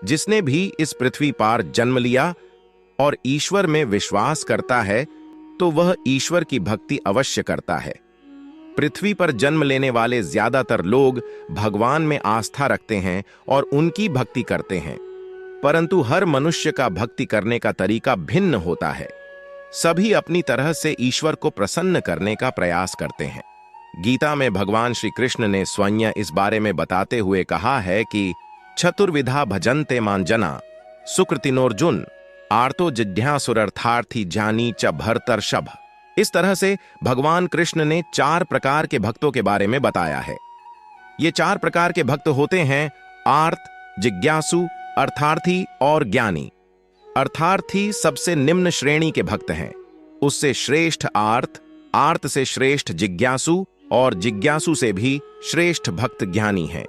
जिसने भी इस पृथ्वी पर जन्म लिया और ईश्वर में विश्वास करता है तो वह ईश्वर की भक्ति अवश्य करता है। पृथ्वी पर जन्म लेने वाले ज्यादातर लोग भगवान में आस्था रखते हैं और उनकी भक्ति करते हैं, परंतु हर मनुष्य का भक्ति करने का तरीका भिन्न होता है। सभी अपनी तरह से ईश्वर को प्रसन्न करने का प्रयास करते हैं। गीता में भगवान श्री कृष्ण ने स्वयं इस बारे में बताते हुए कहा है कि चतुर्विधा भजन्ते मान जना सुकृतिनोर्जुन आर्तो जिज्ञासुरर्थार्थी जानी च भरतर्षभ। इस तरह से भगवान कृष्ण ने 4 प्रकार के भक्तों के बारे में बताया है। ये 4 प्रकार के भक्त होते हैं आर्त, जिज्ञासु, अर्थार्थी और ज्ञानी। अर्थार्थी सबसे निम्न श्रेणी के भक्त हैं, उससे श्रेष्ठ आर्त, आर्त से श्रेष्ठ जिज्ञासु और जिज्ञासु से भी श्रेष्ठ भक्त ज्ञानी हैं।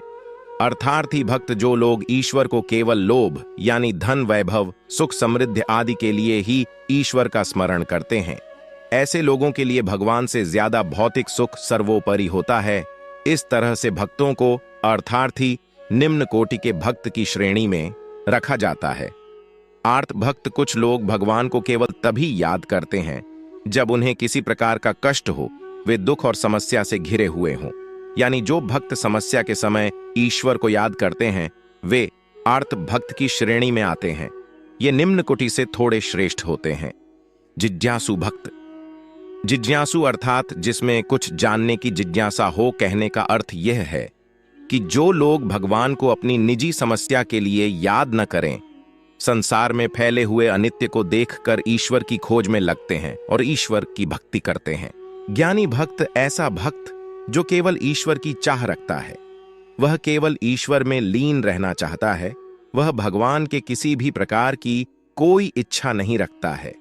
अर्थार्थी भक्त जो लोग ईश्वर को केवल लोभ यानी धन, वैभव, सुख, समृद्धि आदि के लिए ही ईश्वर का स्मरण करते हैं, ऐसे लोगों के लिए भगवान से ज्यादा भौतिक सुख सर्वोपरि होता है। इस तरह से भक्तों को अर्थार्थी निम्न कोटि के भक्त की श्रेणी में रखा जाता है। आर्त भक्त कुछ लोग भगवान को केवल तभी याद करते हैं जब उन्हें किसी प्रकार का कष्ट हो, वे दुख और समस्या से घिरे हुए हों। यानी जो भक्त समस्या के समय ईश्वर को याद करते हैं वे आर्त भक्त की श्रेणी में आते हैं। ये निम्न कोटि से थोड़े श्रेष्ठ होते हैं। जिज्ञासु भक्त, जिज्ञासु अर्थात जिसमें कुछ जानने की जिज्ञासा हो, कहने का अर्थ यह है कि जो लोग भगवान को अपनी निजी समस्या के लिए याद न करें, संसार में फैले हुए अनित्य को देखकर ईश्वर की खोज में लगते हैं और ईश्वर की भक्ति करते हैं। ज्ञानी भक्त ऐसा भक्त जो केवल ईश्वर की चाह रखता है, वह केवल ईश्वर में लीन रहना चाहता है, वह भगवान के किसी भी प्रकार की कोई इच्छा नहीं रखता है।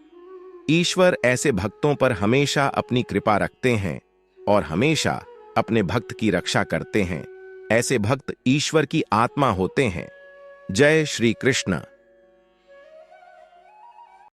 ईश्वर ऐसे भक्तों पर हमेशा अपनी कृपा रखते हैं और हमेशा अपने भक्त की रक्षा करते हैं। ऐसे भक्त ईश्वर की आत्मा होते हैं। जय श्री कृष्ण।